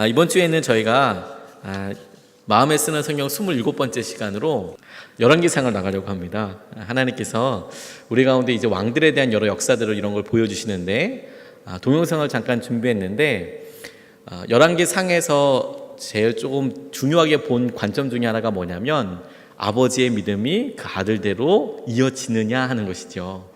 이번 주에는 저희가 마음에 쓰는 성경 27번째 시간으로 열왕기상을 나가려고 합니다. 하나님께서 우리 가운데 이제 왕들에 대한 여러 역사들을 이런 걸 보여주시는데 동영상을 잠깐 준비했는데 열왕기상에서 제일 조금 중요하게 본 관점 중에 하나가 뭐냐면 아버지의 믿음이 그 아들대로 이어지느냐 하는 것이죠.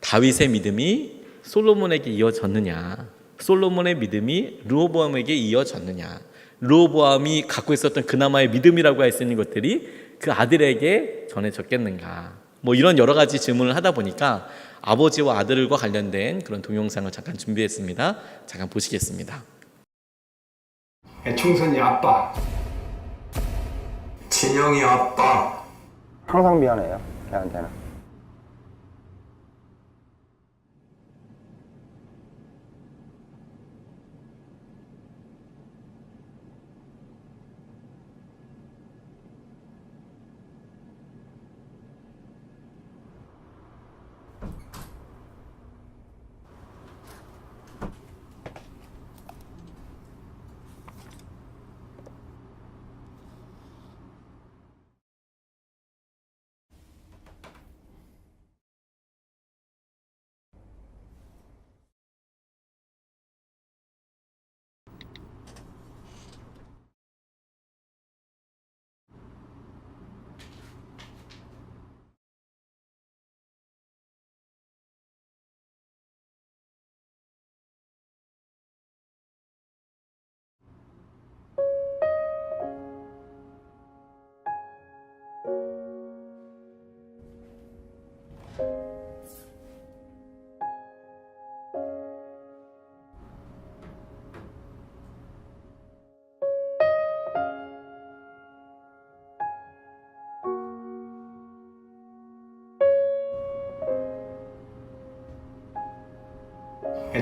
다윗의 믿음이 솔로몬에게 이어졌느냐, 솔로몬의 믿음이 르호보암에게 이어졌느냐, 르호보암이 갖고 있었던 그나마의 믿음이라고 할 수 있는 것들이 그 아들에게 전해졌겠는가, 이런 여러 가지 질문을 하다 보니까 아버지와 아들과 관련된 그런 동영상을 잠깐 준비했습니다. 잠깐 보시겠습니다. 충선이 아빠, 진영이 아빠. 항상 미안해요, 걔한테는.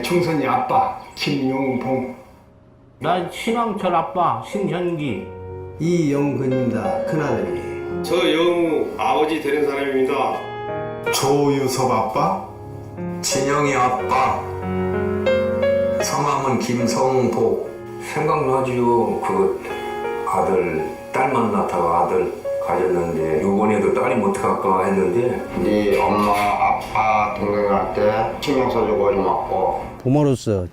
충선이 아빠, 김용봉, 난 신왕철 아빠 신현기. 이영근입니다. 큰아들이. 저 영우 아버지 되는 사람입니다. 조유섭 아빠. 진영이 아빠. 성함은 김성복. 생각나지요. 그 아들, 딸만 낳다가 아들 가졌는데 요번에도 딸이 못 갈까 했는데 네 엄마, 아빠, 동생한테 신경 써주고 고맙고. 부모로서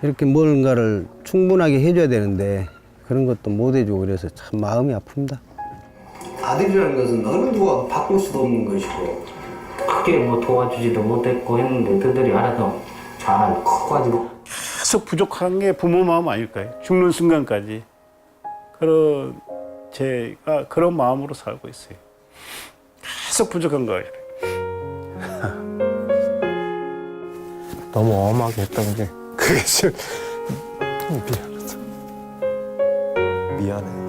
이렇게 뭔가를 충분하게 해줘야 되는데 그런 것도 못 해주고 그래서 참 마음이 아픕니다. 아들이라는 것은 어느 누가 바꿀 수도 없는 것이고. 크게 도와주지도 못했고 했는데 그들이 알아서 잘 커가지고. 계속 부족한 게 부모 마음 아닐까요? 죽는 순간까지 그런 제가 그런 마음으로 살고 있어요. 계속 부족한 거예요. 너무 엄하게 했던 게 그게 지금 미안해서 미안해.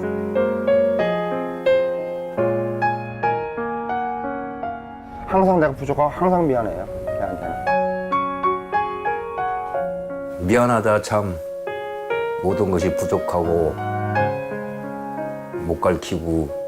항상 내가 부족하고 항상 미안해요, 걔한테는. 미안하다 참. 모든 것이 부족하고 못 가르치고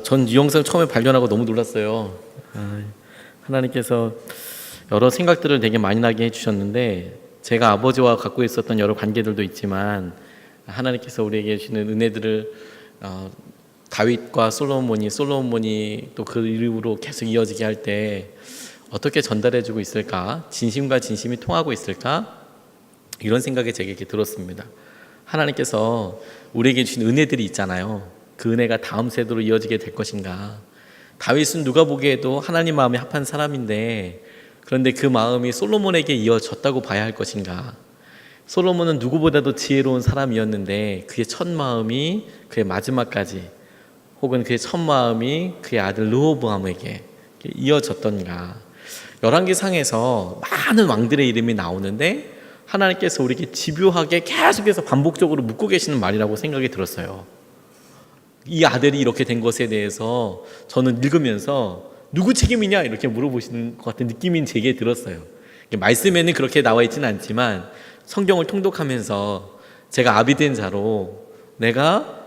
전 이 영상 처음에 발견하고 너무 놀랐어요. 하나님께서 여러 생각들을 되게 많이 나게 해주셨는데 제가 아버지와 갖고 있었던 여러 관계들도 있지만 하나님께서 우리에게 주시는 은혜들을 다윗과 솔로몬이 또 그 이름으로 계속 이어지게 할 때 어떻게 전달해주고 있을까? 진심과 진심이 통하고 있을까? 이런 생각이 제게 들었습니다. 하나님께서 우리에게 주신 은혜들이 있잖아요. 그 은혜가 다음 세대로 이어지게 될 것인가? 다윗은 누가 보기에도 하나님 마음에 합한 사람인데, 그런데 그 마음이 솔로몬에게 이어졌다고 봐야 할 것인가? 솔로몬은 누구보다도 지혜로운 사람이었는데 그의 첫 마음이 그의 마지막까지, 혹은 그의 첫 마음이 그의 아들 르호보암에게 이어졌던가? 열왕기상에서 많은 왕들의 이름이 나오는데 하나님께서 우리에게 집요하게 계속해서 반복적으로 묻고 계시는 말이라고 생각이 들었어요. 이 아들이 이렇게 된 것에 대해서 저는 읽으면서 누구 책임이냐 이렇게 물어보시는 것 같은 느낌이 제게 들었어요. 말씀에는 그렇게 나와 있지는 않지만 성경을 통독하면서 제가 아비 된 자로 내가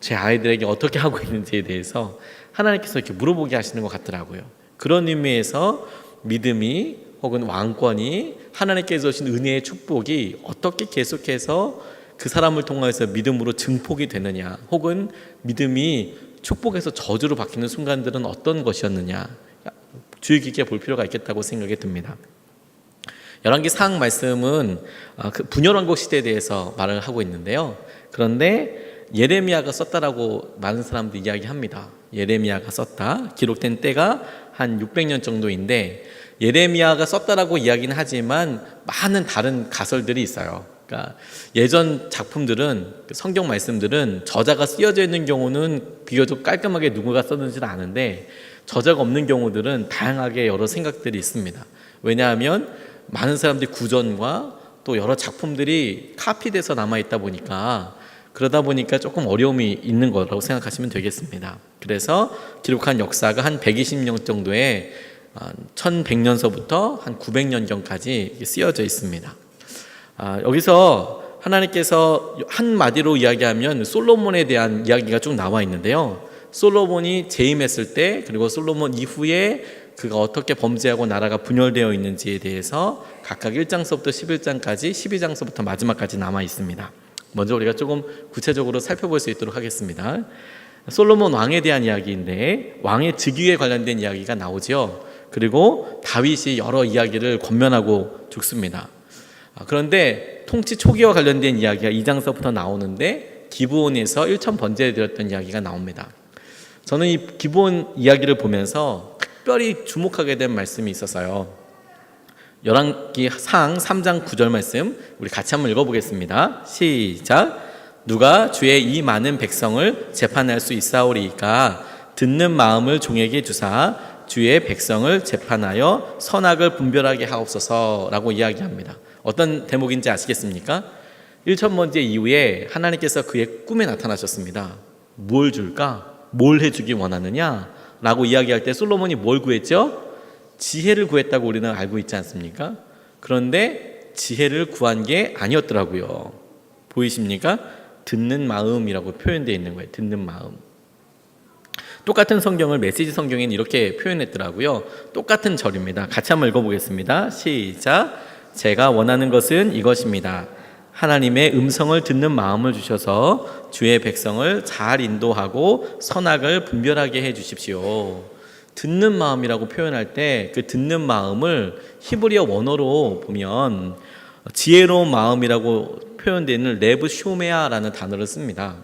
제 아이들에게 어떻게 하고 있는지에 대해서 하나님께서 이렇게 물어보게 하시는 것 같더라고요. 그런 의미에서 믿음이 혹은 왕권이 하나님께서 주신 은혜의 축복이 어떻게 계속해서 그 사람을 통해서 믿음으로 증폭이 되느냐, 혹은 믿음이 축복에서 저주로 바뀌는 순간들은 어떤 것이었느냐, 주의 깊게 볼 필요가 있겠다고 생각이 듭니다. 열왕기상 말씀은 그 분열왕국 시대에 대해서 말을 하고 있는데요. 그런데 예레미야가 썼다라고 많은 사람들이 이야기합니다. 예레미야가 썼다, 기록된 때가 한 600년 정도인데 예레미야가 썼다라고 이야기는 하지만 많은 다른 가설들이 있어요. 그러니까 예전 작품들은, 성경 말씀들은 저자가 쓰여져 있는 경우는 비교적 깔끔하게 누구가 썼는지는 아는데 저자가 없는 경우들은 다양하게 여러 생각들이 있습니다. 왜냐하면 많은 사람들이 구전과 또 여러 작품들이 카피돼서 남아있다 보니까, 그러다 보니까 조금 어려움이 있는 거라고 생각하시면 되겠습니다. 그래서 기록한 역사가 한 120년 정도의 1100년서부터 한 900년경까지 쓰여져 있습니다. 여기서 하나님께서 한마디로 이야기하면 솔로몬에 대한 이야기가 쭉 나와 있는데요. 솔로몬이 재임했을 때, 그리고 솔로몬 이후에 그가 어떻게 범죄하고 나라가 분열되어 있는지에 대해서 각각 1장서부터 11장까지, 12장서부터 마지막까지 남아 있습니다. 먼저 우리가 조금 구체적으로 살펴볼 수 있도록 하겠습니다. 솔로몬 왕에 대한 이야기인데 왕의 즉위에 관련된 이야기가 나오죠. 그리고 다윗이 여러 이야기를 권면하고 죽습니다. 그런데 통치 초기와 관련된 이야기가 2장서부터 나오는데 기브온에서 1천 번제를 드렸던 이야기가 나옵니다. 저는 이 기브온 이야기를 보면서 특별히 주목하게 된 말씀이 있었어요. 열왕기상 3장 9절 말씀 우리 같이 한번 읽어보겠습니다. 시작. 누가 주의 이 많은 백성을 재판할 수 있사오리이까 듣는 마음을 종에게 주사 주의 백성을 재판하여 선악을 분별하게 하옵소서라고 이야기합니다. 어떤 대목인지 아시겠습니까? 1천번제 이후에 하나님께서 그의 꿈에 나타나셨습니다. 뭘 줄까? 뭘 해주기 원하느냐? 라고 이야기할 때 솔로몬이 뭘 구했죠? 지혜를 구했다고 우리는 알고 있지 않습니까? 그런데 지혜를 구한 게 아니었더라고요. 보이십니까? 듣는 마음이라고 표현되어 있는 거예요. 듣는 마음. 똑같은 성경을 메시지 성경에는 이렇게 표현했더라고요. 똑같은 절입니다. 같이 한번 읽어보겠습니다. 시작. 제가 원하는 것은 이것입니다. 하나님의 음성을 듣는 마음을 주셔서 주의 백성을 잘 인도하고 선악을 분별하게 해 주십시오. 듣는 마음이라고 표현할 때 그 듣는 마음을 히브리어 원어로 보면 지혜로운 마음이라고 표현되는 레브 쇼메아라는 단어를 씁니다.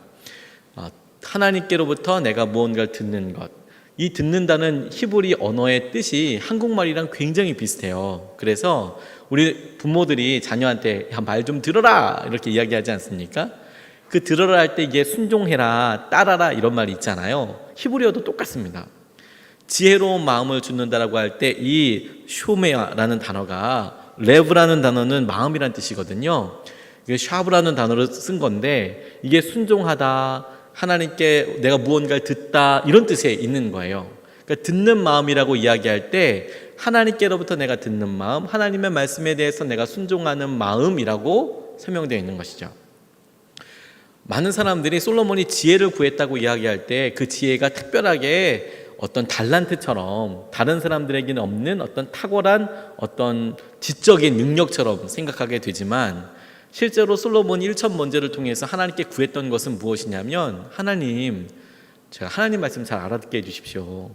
하나님께로부터 내가 무언가를 듣는 것. 이 듣는다는 히브리 언어의 뜻이 한국말이랑 굉장히 비슷해요. 그래서 우리 부모들이 자녀한테 말 좀 들어라 이렇게 이야기하지 않습니까? 그 들어라 할 때 이게 순종해라, 따라라 이런 말이 있잖아요. 히브리어도 똑같습니다. 지혜로운 마음을 주는다라고 할 때 이 쇼메아라는 단어가, 레브라는 단어는 마음이란 뜻이거든요. 이게 샤브라는 단어를 쓴 건데 이게 순종하다, 하나님께 내가 무언가를 듣다 이런 뜻에 있는 거예요. 그러니까 듣는 마음이라고 이야기할 때 하나님께로부터 내가 듣는 마음, 하나님의 말씀에 대해서 내가 순종하는 마음이라고 설명되어 있는 것이죠. 많은 사람들이 솔로몬이 지혜를 구했다고 이야기할 때 그 지혜가 특별하게 어떤 달란트처럼 다른 사람들에게는 없는 어떤 탁월한 어떤 지적인 능력처럼 생각하게 되지만, 실제로 솔로몬이 1천 번제를 통해서 하나님께 구했던 것은 무엇이냐면, 하나님 제가 하나님 말씀 잘 알아듣게 해주십시오.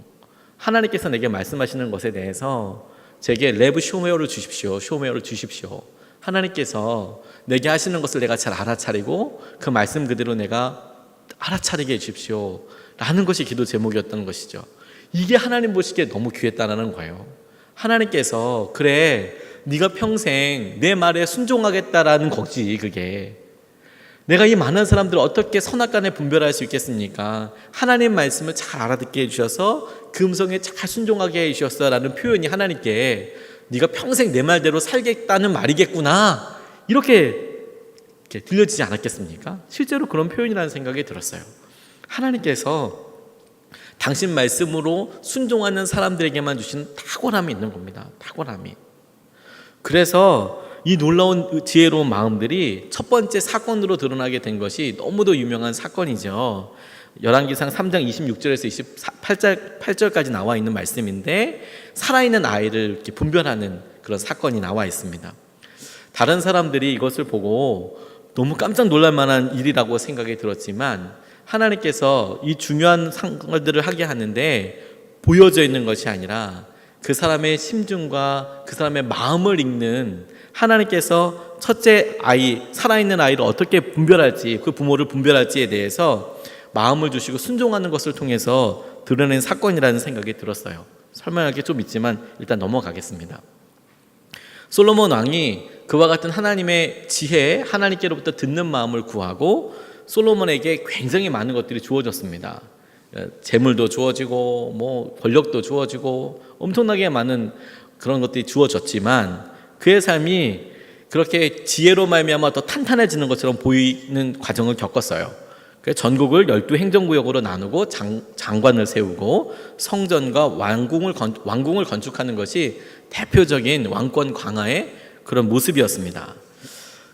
하나님께서 내게 말씀하시는 것에 대해서 제게 레브 쇼메어를 주십시오. 쇼메어를 주십시오. 하나님께서 내게 하시는 것을 내가 잘 알아차리고 그 말씀 그대로 내가 알아차리게 해주십시오. 라는 것이 기도 제목이었던 것이죠. 이게 하나님 보시기에 너무 귀했다는 거예요. 하나님께서 그래 네가 평생 내 말에 순종하겠다라는 거지. 그게 내가 이 많은 사람들을 어떻게 선악간에 분별할 수 있겠습니까? 하나님 말씀을 잘 알아듣게 해주셔서 그 음성에 잘 순종하게 해주셨어라는 표현이 하나님께 네가 평생 내 말대로 살겠다는 말이겠구나 이렇게 들려지지 않았겠습니까? 실제로 그런 표현이라는 생각이 들었어요. 하나님께서 당신 말씀으로 순종하는 사람들에게만 주신 탁월함이 있는 겁니다. 탁월함이. 그래서 이 놀라운 지혜로운 마음들이 첫 번째 사건으로 드러나게 된 것이 너무도 유명한 사건이죠. 열왕기상 3장 26절에서 28절까지 나와 있는 말씀인데 살아있는 아이를 이렇게 분별하는 그런 사건이 나와 있습니다. 다른 사람들이 이것을 보고 너무 깜짝 놀랄 만한 일이라고 생각이 들었지만 하나님께서 이 중요한 상황들을 하게 하는데 보여져 있는 것이 아니라 그 사람의 심중과 그 사람의 마음을 읽는 하나님께서 첫째 아이, 살아있는 아이를 어떻게 분별할지, 그 부모를 분별할지에 대해서 마음을 주시고 순종하는 것을 통해서 드러낸 사건이라는 생각이 들었어요. 설명할 게 좀 있지만 일단 넘어가겠습니다. 솔로몬 왕이 그와 같은 하나님의 지혜, 하나님께로부터 듣는 마음을 구하고 솔로몬에게 굉장히 많은 것들이 주어졌습니다. 재물도 주어지고 뭐 권력도 주어지고 엄청나게 많은 그런 것들이 주어졌지만 그의 삶이 그렇게 지혜로 말미암아 더 탄탄해지는 것처럼 보이는 과정을 겪었어요. 그래서 전국을 12행정구역으로 나누고 장관을 세우고 성전과 왕궁을 건축하는 것이 대표적인 왕권 강화의 그런 모습이었습니다.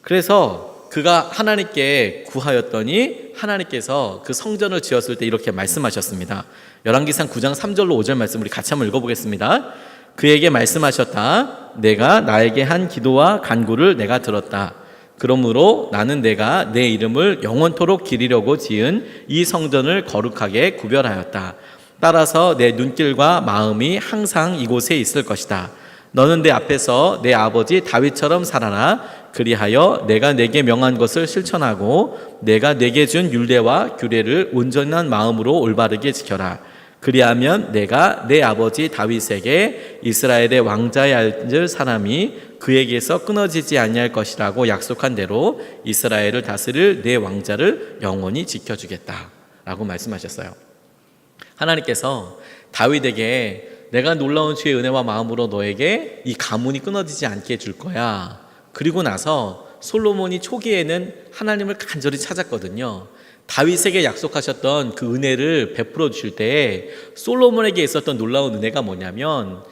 그래서 그가 하나님께 구하였더니 하나님께서 그 성전을 지었을 때 이렇게 말씀하셨습니다. 열왕기상 9장 3절로 5절 말씀 우리 같이 한번 읽어보겠습니다. 그에게 말씀하셨다. 내가 나에게 한 기도와 간구를 내가 들었다. 그러므로 나는 내가 내 이름을 영원토록 기리려고 지은 이 성전을 거룩하게 구별하였다. 따라서 내 눈길과 마음이 항상 이곳에 있을 것이다. 너는 내 앞에서 내 아버지 다윗처럼 살아라. 그리하여 내가 내게 명한 것을 실천하고 내가 내게 준 율례와 규례를 온전한 마음으로 올바르게 지켜라. 그리하면 내가 내 아버지 다윗에게 이스라엘의 왕자에 앉을 사람이 그에게서 끊어지지 아니할 것이라고 약속한 대로 이스라엘을 다스릴 내 왕자를 영원히 지켜주겠다 라고 말씀하셨어요. 하나님께서 다윗에게 내가 놀라운 주의 은혜와 마음으로 너에게 이 가문이 끊어지지 않게 해줄 거야. 그리고 나서 솔로몬이 초기에는 하나님을 간절히 찾았거든요. 다윗에게 약속하셨던 그 은혜를 베풀어 주실 때 솔로몬에게 있었던 놀라운 은혜가 뭐냐면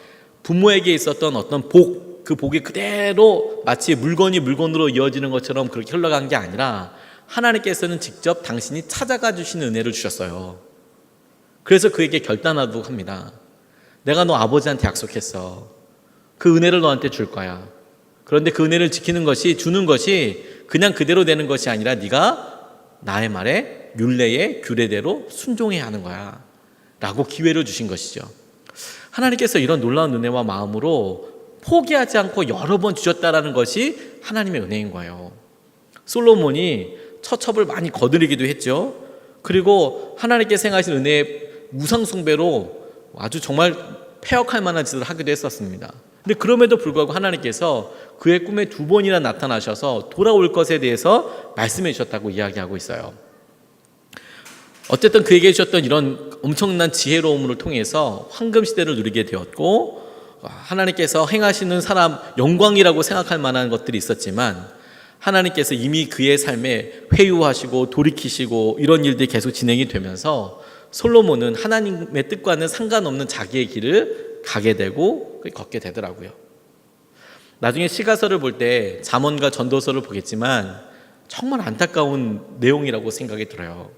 부모에게 있었던 어떤 복, 그 복이 그대로 마치 물건이 물건으로 이어지는 것처럼 그렇게 흘러간 게 아니라 하나님께서는 직접 당신이 찾아가 주신 은혜를 주셨어요. 그래서 그에게 결단하도록 합니다. 내가 너 아버지한테 약속했어. 그 은혜를 너한테 줄 거야. 그런데 그 은혜를 지키는 것이, 주는 것이 그냥 그대로 되는 것이 아니라 네가 나의 말에 율례의 규례대로 순종해야 하는 거야 라고 기회를 주신 것이죠. 하나님께서 이런 놀라운 은혜와 마음으로 포기하지 않고 여러 번 주셨다라는 것이 하나님의 은혜인 거예요. 솔로몬이 처첩을 많이 거두리기도 했죠. 그리고 하나님께서 행하신 은혜의 우상 숭배로 아주 정말 폐역할 만한 짓을 하기도 했었습니다. 근데 그럼에도 불구하고 하나님께서 그의 꿈에 2번이나 나타나셔서 돌아올 것에 대해서 말씀해 주셨다고 이야기하고 있어요. 어쨌든 그에게 주셨던 이런 엄청난 지혜로움을 통해서 황금시대를 누리게 되었고 하나님께서 행하시는 사람 영광이라고 생각할 만한 것들이 있었지만 하나님께서 이미 그의 삶에 회유하시고 돌이키시고 이런 일들이 계속 진행이 되면서 솔로몬은 하나님의 뜻과는 상관없는 자기의 길을 가게 되고 걷게 되더라고요. 나중에 시가서를 볼 때 잠언과 전도서를 보겠지만 정말 안타까운 내용이라고 생각이 들어요.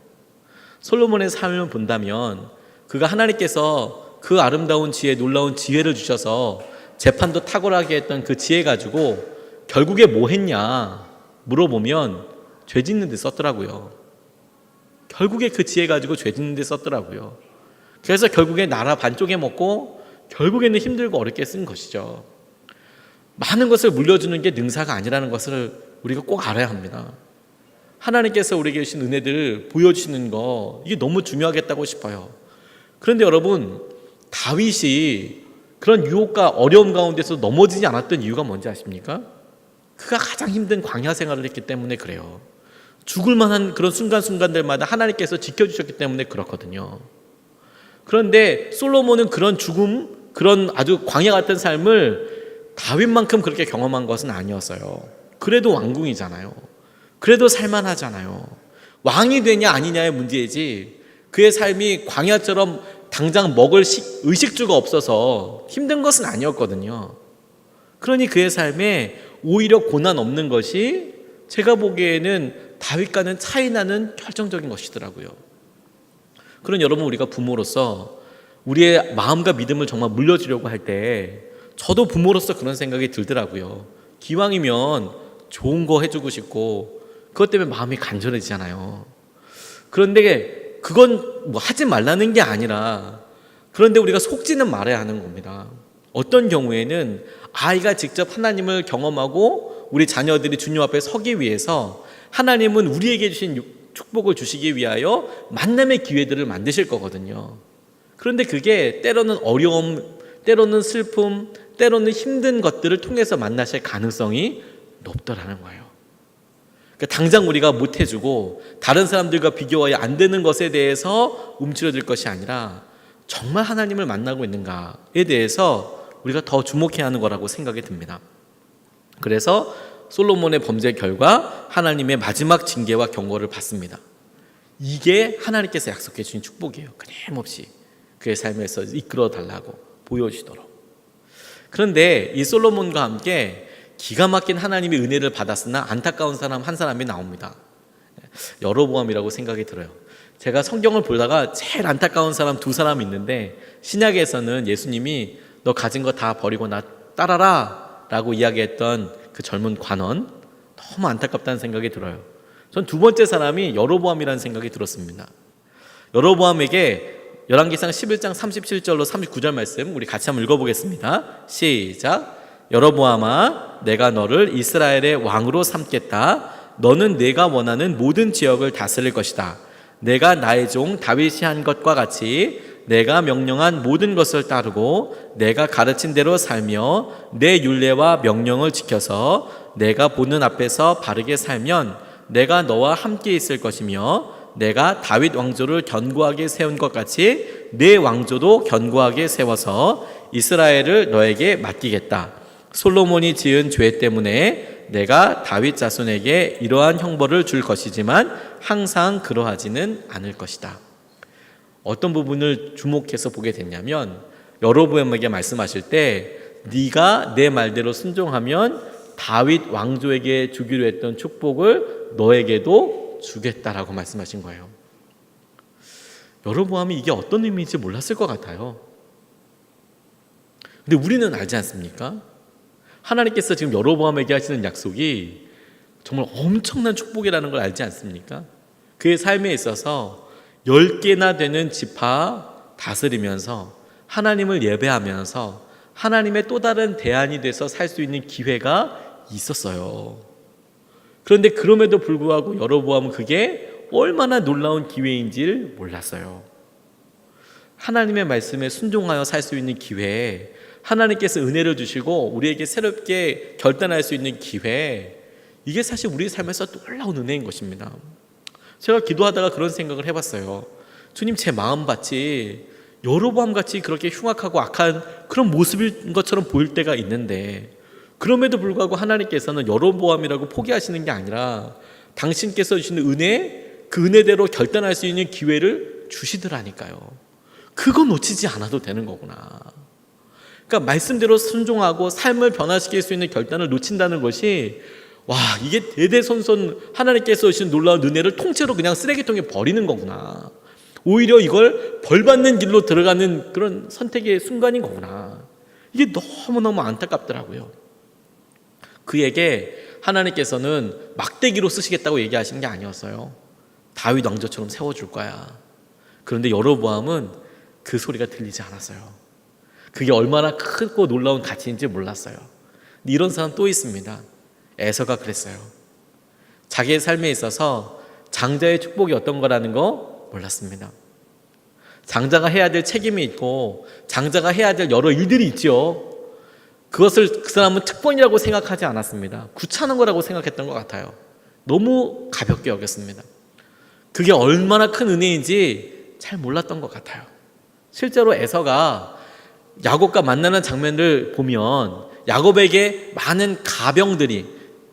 솔로몬의 삶을 본다면 그가 하나님께서 그 아름다운 지혜, 놀라운 지혜를 주셔서 재판도 탁월하게 했던 그 지혜 가지고 결국에 뭐 했냐 물어보면 죄 짓는 데 썼더라고요. 결국에 그 지혜 가지고 죄 짓는 데 썼더라고요. 그래서 결국에 나라 반쪽에 먹고 결국에는 힘들고 어렵게 쓴 것이죠. 많은 것을 물려주는 게 능사가 아니라는 것을 우리가 꼭 알아야 합니다. 하나님께서 우리에게 주신 은혜들을 보여주시는 거, 이게 너무 중요하겠다고 싶어요. 그런데 여러분, 다윗이 그런 유혹과 어려움 가운데서 넘어지지 않았던 이유가 뭔지 아십니까? 그가 가장 힘든 광야 생활을 했기 때문에 그래요. 죽을 만한 그런 순간순간들마다 하나님께서 지켜주셨기 때문에 그렇거든요. 그런데 솔로몬은 그런 죽음, 그런 아주 광야 같은 삶을 다윗만큼 그렇게 경험한 것은 아니었어요. 그래도 왕궁이잖아요. 그래도 살만하잖아요. 왕이 되냐 아니냐의 문제이지, 그의 삶이 광야처럼 당장 먹을 의식주가 없어서 힘든 것은 아니었거든요. 그러니 그의 삶에 오히려 고난 없는 것이 제가 보기에는 다윗과는 차이 나는 결정적인 것이더라고요. 그런 여러분, 우리가 부모로서 우리의 마음과 믿음을 정말 물려주려고 할 때 저도 부모로서 그런 생각이 들더라고요. 기왕이면 좋은 거 해주고 싶고 그것 때문에 마음이 간절해지잖아요. 그런데 그건 뭐 하지 말라는 게 아니라, 그런데 우리가 속지는 말아야 하는 겁니다. 어떤 경우에는 아이가 직접 하나님을 경험하고 우리 자녀들이 주님 앞에 서기 위해서 하나님은 우리에게 주신 축복을 주시기 위하여 만남의 기회들을 만드실 거거든요. 그런데 그게 때로는 어려움, 때로는 슬픔, 때로는 힘든 것들을 통해서 만나실 가능성이 높더라는 거예요. 그러니까 당장 우리가 못해주고 다른 사람들과 비교하여 안 되는 것에 대해서 움츠러들 것이 아니라 정말 하나님을 만나고 있는가에 대해서 우리가 더 주목해야 하는 거라고 생각이 듭니다. 그래서 솔로몬의 범죄 결과 하나님의 마지막 징계와 경고를 받습니다. 이게 하나님께서 약속해 주신 축복이에요. 끊임없이 그의 삶에서 이끌어 달라고 보여주시도록. 그런데 이 솔로몬과 함께 기가 막힌 하나님의 은혜를 받았으나 안타까운 사람 한 사람이 나옵니다. 여로보암이라고 생각이 들어요. 제가 성경을 보다가 제일 안타까운 사람 두 사람이 있는데, 신약에서는 예수님이 너 가진 거 다 버리고 나 따라라 라고 이야기했던 그 젊은 관원, 너무 안타깝다는 생각이 들어요. 전 두 번째 사람이 여로보암이라는 생각이 들었습니다. 여로보암에게 열왕기상 11장 37절로 39절 말씀 우리 같이 한번 읽어보겠습니다. 시작. 여로보암아, 내가 너를 이스라엘의 왕으로 삼겠다. 너는 내가 원하는 모든 지역을 다스릴 것이다. 내가 나의 종 다윗이 한 것과 같이 내가 명령한 모든 것을 따르고 내가 가르친 대로 살며 내 율례와 명령을 지켜서 내가 보는 앞에서 바르게 살면 내가 너와 함께 있을 것이며, 내가 다윗 왕조를 견고하게 세운 것 같이 내 왕조도 견고하게 세워서 이스라엘을 너에게 맡기겠다. 솔로몬이 지은 죄 때문에 내가 다윗 자손에게 이러한 형벌을 줄 것이지만 항상 그러하지는 않을 것이다. 어떤 부분을 주목해서 보게 됐냐면, 여로보암에게 말씀하실 때 네가 내 말대로 순종하면 다윗 왕조에게 주기로 했던 축복을 너에게도 주겠다라고 말씀하신 거예요. 여로보암이 이게 어떤 의미인지 몰랐을 것 같아요. 근데 우리는 알지 않습니까? 하나님께서 지금 여로보암에게 하시는 약속이 정말 엄청난 축복이라는 걸 알지 않습니까? 그의 삶에 있어서 10개나 되는 지파 다스리면서 하나님을 예배하면서 하나님의 또 다른 대안이 돼서 살 수 있는 기회가 있었어요. 그런데 그럼에도 불구하고 여로보암은 그게 얼마나 놀라운 기회인지를 몰랐어요. 하나님의 말씀에 순종하여 살 수 있는 기회, 하나님께서 은혜를 주시고 우리에게 새롭게 결단할 수 있는 기회, 이게 사실 우리 삶에서 놀라운 은혜인 것입니다. 제가 기도하다가 그런 생각을 해봤어요. 주님, 제 마음밭이 여로보암같이 그렇게 흉악하고 악한 그런 모습인 것처럼 보일 때가 있는데, 그럼에도 불구하고 하나님께서는 여로보암이라고 포기하시는 게 아니라 당신께서 주시는 은혜, 그 은혜대로 결단할 수 있는 기회를 주시더라니까요. 그거 놓치지 않아도 되는 거구나. 그러니까 말씀대로 순종하고 삶을 변화시킬 수 있는 결단을 놓친다는 것이, 와, 이게 대대손손 하나님께서 주신 놀라운 은혜를 통째로 그냥 쓰레기통에 버리는 거구나. 오히려 이걸 벌받는 길로 들어가는 그런 선택의 순간인 거구나. 이게 너무너무 안타깝더라고요. 그에게 하나님께서는 막대기로 쓰시겠다고 얘기하신 게 아니었어요. 다윗 왕조처럼 세워줄 거야. 그런데 여로보암은 그 소리가 들리지 않았어요. 그게 얼마나 크고 놀라운 가치인지 몰랐어요. 이런 사람 또 있습니다. 에서가 그랬어요. 자기의 삶에 있어서 장자의 축복이 어떤 거라는 거 몰랐습니다. 장자가 해야 될 책임이 있고 장자가 해야 될 여러 일들이 있죠. 그것을 그 사람은 특권이라고 생각하지 않았습니다. 귀찮은 거라고 생각했던 것 같아요. 너무 가볍게 여겼습니다. 그게 얼마나 큰 은혜인지 잘 몰랐던 것 같아요. 실제로 에서가 야곱과 만나는 장면을 보면 야곱에게 많은 가병들이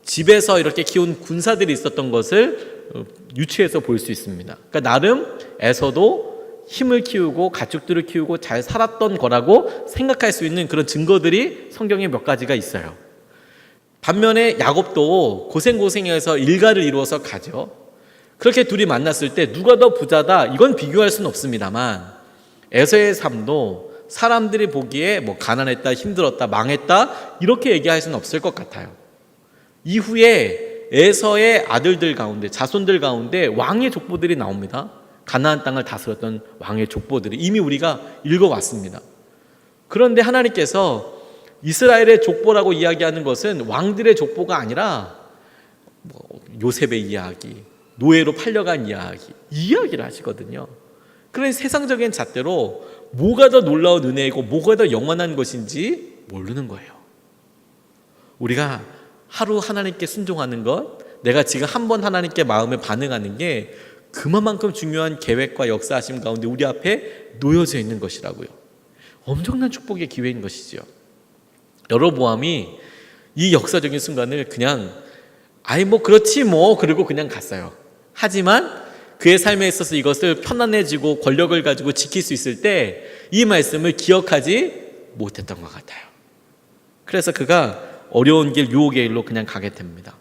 집에서 이렇게 키운 군사들이 있었던 것을 유추해서 볼 수 있습니다. 그러니까 나름 에서도 힘을 키우고 가축들을 키우고 잘 살았던 거라고 생각할 수 있는 그런 증거들이 성경에 몇 가지가 있어요. 반면에 야곱도 고생해서 일가를 이루어서 가죠. 그렇게 둘이 만났을 때 누가 더 부자다 이건 비교할 수는 없습니다만 에서의 삶도 사람들이 보기에 뭐 가난했다, 힘들었다, 망했다 이렇게 얘기할 수는 없을 것 같아요. 이후에 에서의 아들들 가운데, 자손들 가운데 왕의 족보들이 나옵니다. 가나안 땅을 다스렸던 왕의 족보들이 이미 우리가 읽어왔습니다. 그런데 하나님께서 이스라엘의 족보라고 이야기하는 것은 왕들의 족보가 아니라 요셉의 이야기, 노예로 팔려간 이야기를 하시거든요. 그런 세상적인 잣대로 뭐가 더 놀라운 은혜이고 뭐가 더 영원한 것인지 모르는 거예요. 우리가 하루 하나님께 순종하는 것, 내가 지금 한 번 하나님께 마음에 반응하는 게 그만큼 중요한 계획과 역사하심 가운데 우리 앞에 놓여져 있는 것이라고요. 엄청난 축복의 기회인 것이죠. 여로보암이 이 역사적인 순간을 그냥 그렇지 그리고 그냥 갔어요. 하지만 그의 삶에 있어서 이것을 편안해지고 권력을 가지고 지킬 수 있을 때 이 말씀을 기억하지 못했던 것 같아요. 그래서 그가 어려운 길, 유혹의 길로 그냥 가게 됩니다.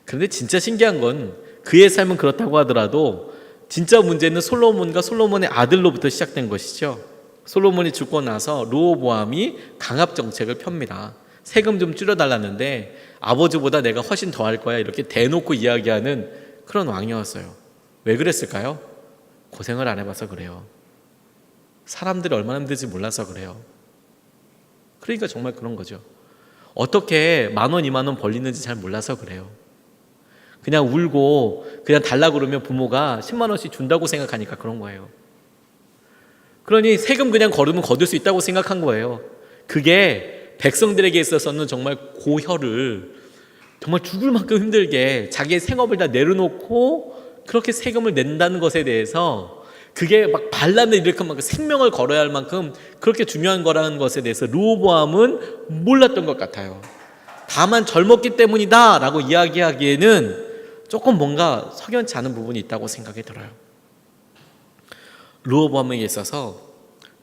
그런데 진짜 신기한 건 그의 삶은 그렇다고 하더라도 진짜 문제는 솔로몬과 솔로몬의 아들로부터 시작된 것이죠. 솔로몬이 죽고 나서 르호보암이 강압 정책을 펴니다. 세금 좀 줄여달라는데 아버지보다 내가 훨씬 더 할 거야 이렇게 대놓고 이야기하는 그런 왕이었어요. 왜 그랬을까요? 고생을 안 해봐서 그래요. 사람들이 얼마나 힘들지 몰라서 그래요. 그러니까 정말 그런 거죠. 어떻게 10,000원, 20,000원 벌리는지 잘 몰라서 그래요. 그냥 울고 그냥 달라고 그러면 부모가 10만 원씩 준다고 생각하니까 그런 거예요. 그러니 세금 그냥 거두면 거둘 수 있다고 생각한 거예요. 그게 백성들에게 있어서는 정말 고혈을 정말 죽을 만큼 힘들게 자기의 생업을 다 내려놓고 그렇게 세금을 낸다는 것에 대해서 그게 막 반란을 일으킬 만큼 생명을 걸어야 할 만큼 그렇게 중요한 거라는 것에 대해서 르호보암은 몰랐던 것 같아요. 다만 젊었기 때문이다 라고 이야기하기에는 조금 뭔가 석연치 않은 부분이 있다고 생각이 들어요. 르호보암에게 있어서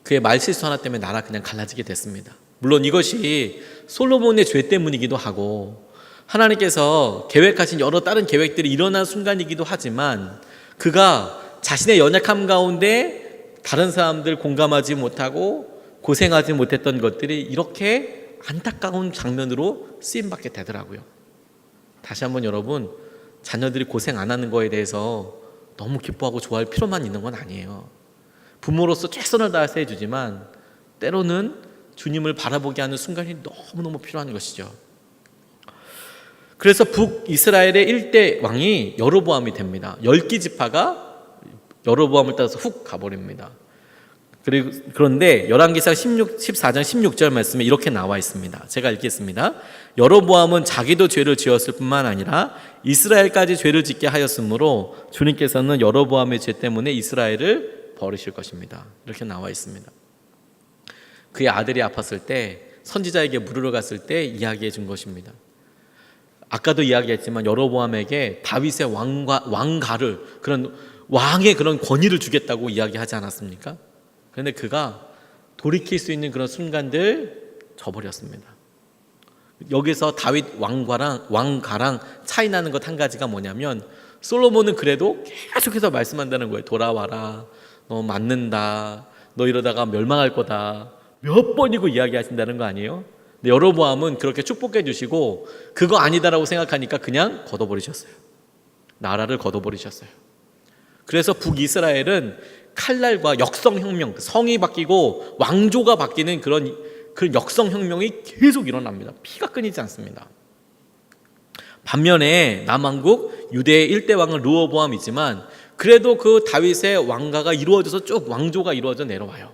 그의 말실수 하나 때문에 나라 그냥 갈라지게 됐습니다. 물론 이것이 솔로몬의 죄 때문이기도 하고 하나님께서 계획하신 여러 다른 계획들이 일어난 순간이기도 하지만 그가 자신의 연약함 가운데 다른 사람들 공감하지 못하고 고생하지 못했던 것들이 이렇게 안타까운 장면으로 쓰임받게 되더라고요. 다시 한번 여러분, 자녀들이 고생 안 하는 거에 대해서 너무 기뻐하고 좋아할 필요만 있는 건 아니에요. 부모로서 최선을 다해서 해주지만 때로는 주님을 바라보게 하는 순간이 너무너무 필요한 것이죠. 그래서 북이스라엘의 1대 왕이 여로보암이 됩니다. 10기 지파가 여로보암을 따라서 훅 가버립니다. 그런데 열왕기상 14장 16절 말씀에 이렇게 나와 있습니다. 제가 읽겠습니다. 여로보암은 자기도 죄를 지었을 뿐만 아니라 이스라엘까지 죄를 짓게 하였으므로 주님께서는 여로보암의 죄 때문에 이스라엘을 버리실 것입니다. 이렇게 나와 있습니다. 그의 아들이 아팠을 때 선지자에게 물으러 갔을 때 이야기해 준 것입니다. 아까도 이야기했지만 여로보암에게 다윗의 왕가를 그런 왕의 그런 권위를 주겠다고 이야기하지 않았습니까? 그런데 그가 돌이킬 수 있는 그런 순간들 저버렸습니다. 여기서 다윗 왕가랑 차이 나는 것 한 가지가 뭐냐면 솔로몬은 그래도 계속해서 말씀한다는 거예요. 돌아와라, 너 맞는다, 너 이러다가 멸망할 거다 몇 번이고 이야기하신다는 거 아니에요? 근데 여로보암은 그렇게 축복해 주시고 그거 아니다라고 생각하니까 그냥 걷어버리셨어요. 나라를 걷어버리셨어요. 그래서 북이스라엘은 칼날과 역성혁명, 성이 바뀌고 왕조가 바뀌는 그런 역성혁명이 계속 일어납니다. 피가 끊이지 않습니다. 반면에 남왕국 유대의 1대 왕은 르호보암이지만 그래도 그 다윗의 왕가가 이루어져서 쭉 왕조가 이루어져 내려와요.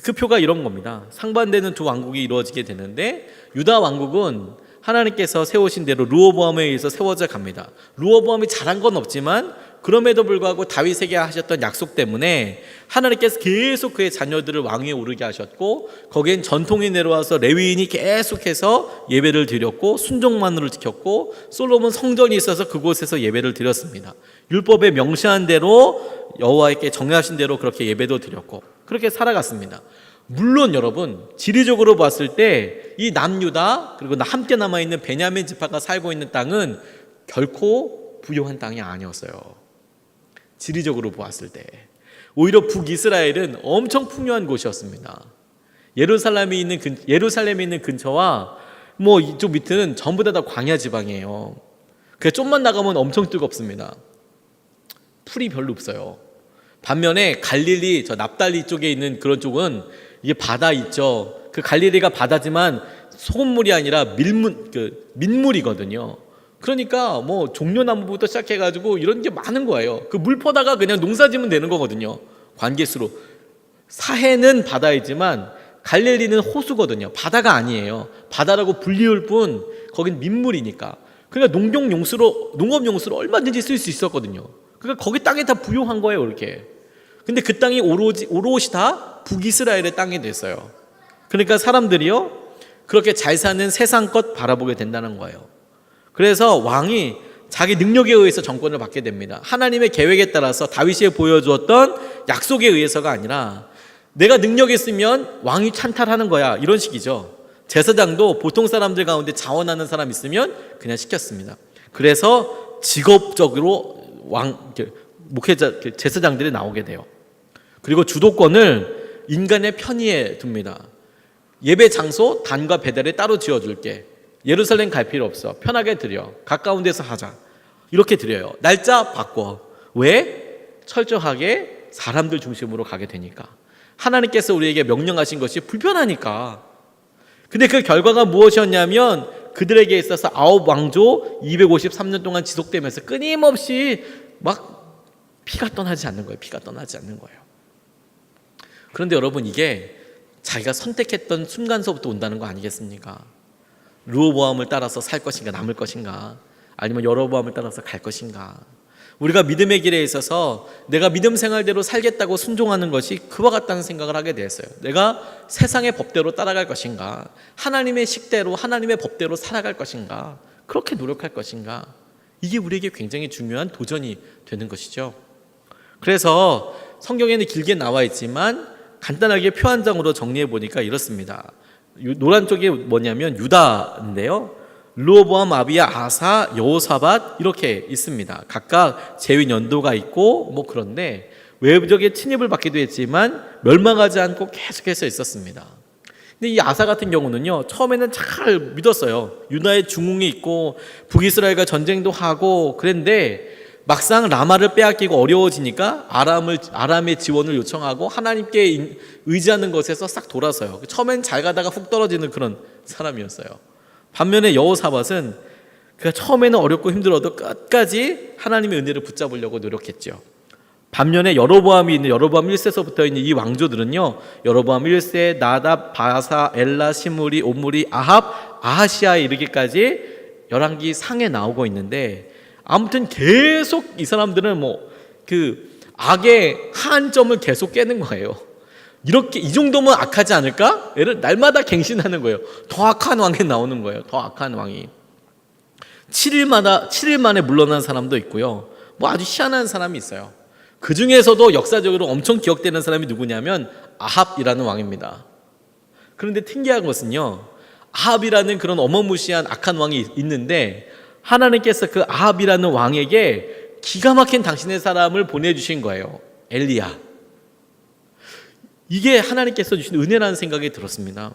그 표가 이런 겁니다. 상반되는 두 왕국이 이루어지게 되는데 유다 왕국은 하나님께서 세우신 대로 르호보암에 의해서 세워져 갑니다. 르호보암이 잘한 건 없지만 그럼에도 불구하고 다윗에게 하셨던 약속 때문에 하나님께서 계속 그의 자녀들을 왕위에 오르게 하셨고 거기엔 전통이 내려와서 레위인이 계속해서 예배를 드렸고 순종만으로 지켰고 솔로몬 성전이 있어서 그곳에서 예배를 드렸습니다. 율법에 명시한 대로 여호와께 정하신 대로 그렇게 예배도 드렸고 그렇게 살아갔습니다. 물론 여러분 지리적으로 봤을 때 이 남유다 그리고 함께 남아있는 베냐민 지파가 살고 있는 땅은 결코 부유한 땅이 아니었어요. 지리적으로 보았을 때 오히려 북이스라엘은 엄청 풍요한 곳이었습니다. 예루살렘에 있는 근처와 뭐 이쪽 밑에는 전부 다 광야 지방이에요. 그래서 좀만 나가면 엄청 뜨겁습니다. 풀이 별로 없어요. 반면에 갈릴리 저 납달리 쪽에 있는 그런 쪽은 이게 바다 있죠. 그 갈릴리가 바다지만 소금물이 아니라 민물이거든요. 그러니까 뭐 종려나무부터 시작해가지고 이런 게 많은 거예요. 그 물 퍼다가 그냥 농사지면 되는 거거든요. 관계수로. 사해는 바다이지만 갈릴리는 호수거든요. 바다가 아니에요. 바다라고 불리울 뿐 거긴 민물이니까. 그러니까 농업용수로 얼마든지 쓸 수 있었거든요. 그러니까 거기 땅이 다 부유한 거예요, 이렇게. 근데 그 땅이 오롯이 다 북이스라엘의 땅이 됐어요. 그러니까 사람들이요 그렇게 잘 사는 세상 것 바라보게 된다는 거예요. 그래서 왕이 자기 능력에 의해서 정권을 받게 됩니다. 하나님의 계획에 따라서 다윗이 보여주었던 약속에 의해서가 아니라 내가 능력이 있으면 왕이 찬탈하는 거야, 이런 식이죠. 제사장도 보통 사람들 가운데 자원하는 사람 있으면 그냥 시켰습니다. 그래서 직업적으로 목회자 제사장들이 나오게 돼요. 그리고 주도권을 인간의 편의에 둡니다. 예배 장소 단과 배달에 따로 지어줄게. 예루살렘 갈 필요 없어. 편하게 드려. 가까운 데서 하자. 이렇게 드려요. 날짜 바꿔. 왜? 철저하게 사람들 중심으로 가게 되니까. 하나님께서 우리에게 명령하신 것이 불편하니까. 근데 그 결과가 무엇이었냐면 그들에게 있어서 9왕조 253년 동안 지속되면서 끊임없이 막 피가 떠나지 않는 거예요. 피가 떠나지 않는 거예요. 그런데 여러분 이게 자기가 선택했던 순간서부터 온다는 거 아니겠습니까? 르호보암을 따라서 살 것인가 남을 것인가 아니면 여로보암을 따라서 갈 것인가. 우리가 믿음의 길에 있어서 내가 믿음 생활대로 살겠다고 순종하는 것이 그와 같다는 생각을 하게 되었어요. 내가 세상의 법대로 따라갈 것인가 하나님의 식대로 하나님의 법대로 살아갈 것인가 그렇게 노력할 것인가. 이게 우리에게 굉장히 중요한 도전이 되는 것이죠. 그래서 성경에는 길게 나와 있지만 간단하게 표 한 장으로 정리해 보니까 이렇습니다. 노란 쪽이 뭐냐면 유다인데요. 르호보암, 아비야, 아사, 여호사밧 이렇게 있습니다. 각각 재위 연도가 있고 뭐 그런데 외적의 침입을 받기도 했지만 멸망하지 않고 계속해서 있었습니다. 근데 이 아사 같은 경우는요 처음에는 잘 믿었어요. 유다의 중흥이 있고 북이스라엘과 전쟁도 하고 그랬는데 막상 라마를 빼앗기고 어려워지니까 아람의 지원을 요청하고 하나님께 의지하는 것에서 싹 돌아서요. 처음엔 잘 가다가 훅 떨어지는 그런 사람이었어요. 반면에 여호사밧은 그가 처음에는 어렵고 힘들어도 끝까지 하나님의 은혜를 붙잡으려고 노력했죠. 반면에 여로보암이 있는 여로보암 1세서부터 있는 이 왕조들은요 여로보암 1세, 나답, 바사, 엘라, 시므리, 옴므리, 아합, 아하시아에 이르기까지 열왕기 상에 나오고 있는데 아무튼 계속 이 사람들은 그 악의 한점을 계속 깨는 거예요. 이렇게 이 정도면 악하지 않을까? 날마다 갱신하는 거예요. 더 악한 왕이 나오는 거예요. 더 악한 왕이 7일 만에 물러난 사람도 있고요. 아주 희한한 사람이 있어요. 그 중에서도 역사적으로 엄청 기억되는 사람이 누구냐면 아합이라는 왕입니다. 그런데 특이한 것은요 아합이라는 그런 어마무시한 악한 왕이 있는데 하나님께서 그 아합이라는 왕에게 기가 막힌 당신의 사람을 보내주신 거예요. 엘리야. 이게 하나님께서 주신 은혜라는 생각이 들었습니다.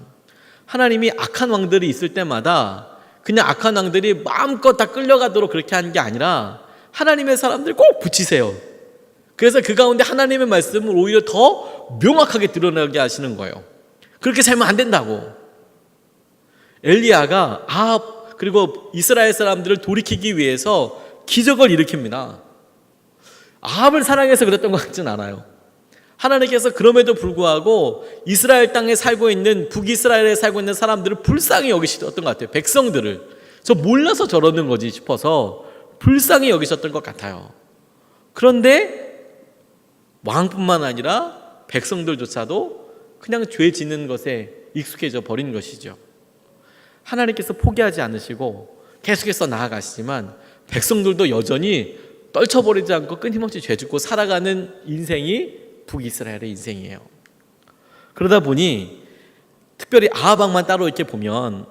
하나님이 악한 왕들이 있을 때마다 그냥 악한 왕들이 마음껏 다 끌려가도록 그렇게 하는 게 아니라 하나님의 사람들 꼭 붙이세요. 그래서 그 가운데 하나님의 말씀을 오히려 더 명확하게 드러나게 하시는 거예요. 그렇게 살면 안 된다고. 엘리야가 아합 그리고 이스라엘 사람들을 돌이키기 위해서 기적을 일으킵니다. 아합을 사랑해서 그랬던 것 같진 않아요. 하나님께서 그럼에도 불구하고 이스라엘 땅에 살고 있는 북이스라엘에 살고 있는 사람들을 불쌍히 여기셨던 것 같아요. 백성들을. 저 몰라서 저러는 거지 싶어서 불쌍히 여기셨던 것 같아요. 그런데 왕뿐만 아니라 백성들조차도 그냥 죄 짓는 것에 익숙해져 버린 것이죠. 하나님께서 포기하지 않으시고 계속해서 나아가시지만 백성들도 여전히 떨쳐버리지 않고 끊임없이 죄 짓고 살아가는 인생이 북이스라엘의 인생이에요. 그러다 보니 특별히 아합 왕만 따로 이렇게 보면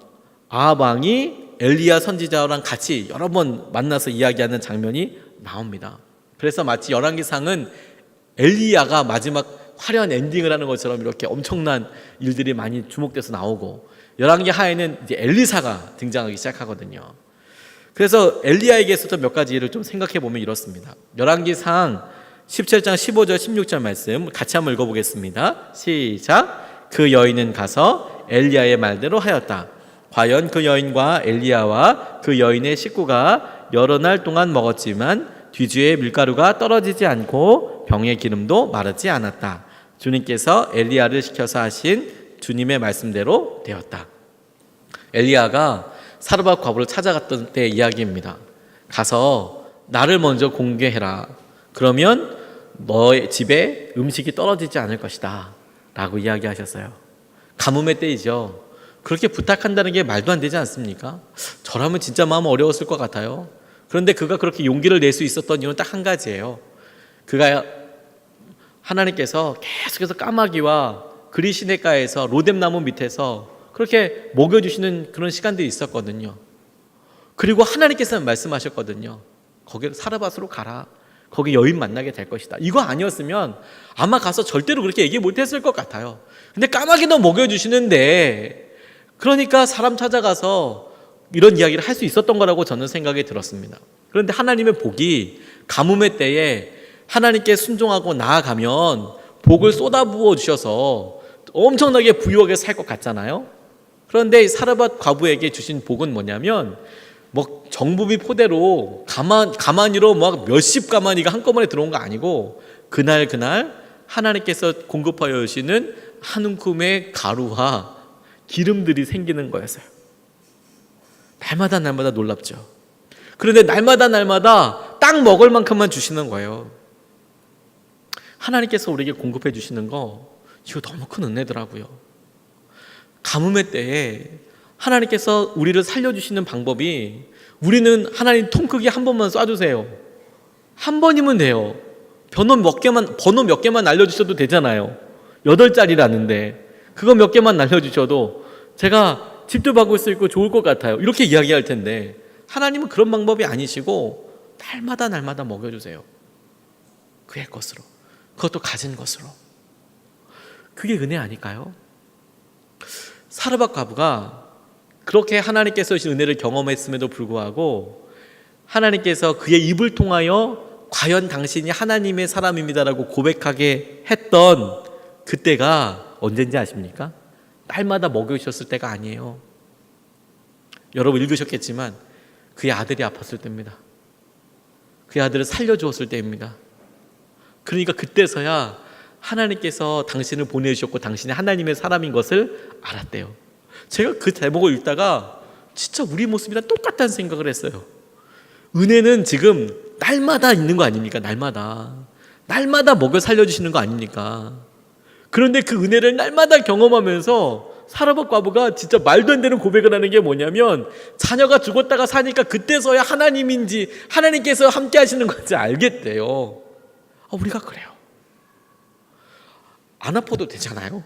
아합 왕이 엘리야 선지자랑 같이 여러 번 만나서 이야기하는 장면이 나옵니다. 그래서 마치 열왕기상은 엘리야가 마지막 화려한 엔딩을 하는 것처럼 이렇게 엄청난 일들이 많이 주목돼서 나오고, 열왕기 하에는 이제 엘리사가 등장하기 시작하거든요. 그래서 엘리야에게서도 몇 가지 일을 좀 생각해 보면 이렇습니다. 열왕기상 17장 15절 16절 말씀 같이 한번 읽어보겠습니다. 시작. 그 여인은 가서 엘리야의 말대로 하였다. 과연 그 여인과 엘리야와 그 여인의 식구가 여러 날 동안 먹었지만 뒤주에 밀가루가 떨어지지 않고 병의 기름도 마르지 않았다. 주님께서 엘리야를 시켜서 하신 주님의 말씀대로 되었다. 엘리야가 사르밧 과부를 찾아갔던 때 이야기입니다. 가서 나를 먼저 공개해라. 그러면 너의 집에 음식이 떨어지지 않을 것이다 라고 이야기하셨어요. 가뭄의 때이죠. 그렇게 부탁한다는 게 말도 안 되지 않습니까? 저라면 진짜 마음 어려웠을 것 같아요. 그런데 그가 그렇게 용기를 낼 수 있었던 이유는 딱 한 가지예요. 그가 하나님께서 계속해서 까마귀와 그리 시냇가에서 로뎀나무 밑에서 그렇게 먹여주시는 그런 시간들이 있었거든요. 그리고 하나님께서는 말씀하셨거든요. 거기 사르밧으로 가라. 거기 여인 만나게 될 것이다. 이거 아니었으면 아마 가서 절대로 그렇게 얘기 못했을 것 같아요. 근데 까마귀도 먹여주시는데, 그러니까 사람 찾아가서 이런 이야기를 할 수 있었던 거라고 저는 생각이 들었습니다. 그런데 하나님의 복이 가뭄의 때에 하나님께 순종하고 나아가면 복을 쏟아부어 주셔서 엄청나게 부유하게 살 것 같잖아요. 그런데 사르밧 과부에게 주신 복은 뭐냐면, 뭐 정부비 포대로 가마니로 막 몇십 가마니가 한꺼번에 들어온 거 아니고, 그날 하나님께서 공급하여 주시는 한 움큼의 가루와 기름들이 생기는 거였어요. 날마다 놀랍죠. 그런데 날마다 딱 먹을 만큼만 주시는 거예요. 하나님께서 우리에게 공급해 주시는 거, 이거 너무 큰 은혜더라고요. 가뭄의 때에 하나님께서 우리를 살려주시는 방법이, 우리는 하나님 통 크기 한 번만 쏴주세요. 한 번이면 돼요. 번호 몇 개만 날려주셔도 되잖아요. 8자리라는데 그거 몇 개만 날려주셔도 제가 집도 바꿀 수 있고 좋을 것 같아요. 이렇게 이야기할 텐데, 하나님은 그런 방법이 아니시고 날마다 먹여주세요. 그의 것으로, 그것도 가진 것으로. 그게 은혜 아닐까요? 사르밧 과부가 그렇게 하나님께서 주신 은혜를 경험했음에도 불구하고 하나님께서 그의 입을 통하여 과연 당신이 하나님의 사람입니다라고 고백하게 했던 그때가 언젠지 아십니까? 날마다 먹여주셨을 때가 아니에요. 여러분 읽으셨겠지만 그의 아들이 아팠을 때입니다. 그의 아들을 살려주었을 때입니다. 그러니까 그때서야 하나님께서 당신을 보내주셨고 당신이 하나님의 사람인 것을 알았대요. 제가 그 제목을 읽다가 진짜 우리 모습이랑 똑같다는 생각을 했어요. 은혜는 지금 날마다 있는 거 아닙니까? 날마다 먹여 살려주시는 거 아닙니까? 그런데 그 은혜를 날마다 경험하면서 사르밧 과부가 진짜 말도 안 되는 고백을 하는 게 뭐냐면, 자녀가 죽었다가 사니까 그때서야 하나님인지 하나님께서 함께 하시는 건지 알겠대요. 우리가 그래요. 안 아파도 되잖아요.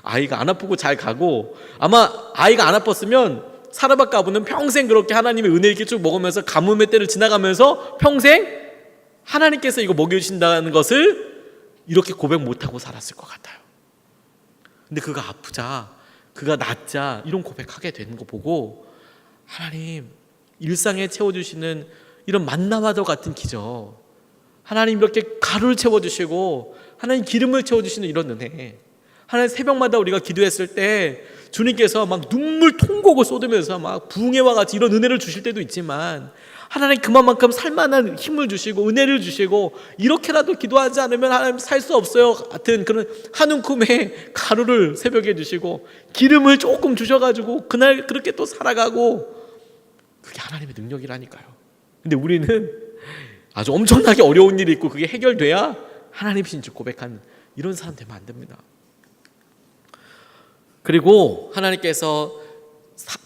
아이가 안 아프고 잘 가고, 아마 아이가 안 아팠으면 사르밧 과부는 평생 그렇게 하나님의 은혜 이렇게 쭉 먹으면서 가뭄의 때를 지나가면서 평생 하나님께서 이거 먹여주신다는 것을 이렇게 고백 못하고 살았을 것 같아요. 근데 그가 아프자, 그가 낫자 이런 고백하게 되는 거 보고, 하나님 일상에 채워주시는 이런 만나와도 같은 기적, 하나님 이렇게 가루를 채워주시고 하나님 기름을 채워주시는 이런 은혜, 하나님 새벽마다 우리가 기도했을 때 주님께서 막 눈물 통곡을 쏟으면서 막 부흥회와 같이 이런 은혜를 주실 때도 있지만 하나님 그만큼 살만한 힘을 주시고 은혜를 주시고 이렇게라도 기도하지 않으면 하나님 살 수 없어요 같은 그런 한 움큼의 가루를 새벽에 주시고 기름을 조금 주셔가지고 그날 그렇게 또 살아가고, 그게 하나님의 능력이라니까요. 근데 우리는 아주 엄청나게 어려운 일이 있고 그게 해결돼야 하나님이신 줄 고백하는 이런 사람 되면 안 됩니다. 그리고 하나님께서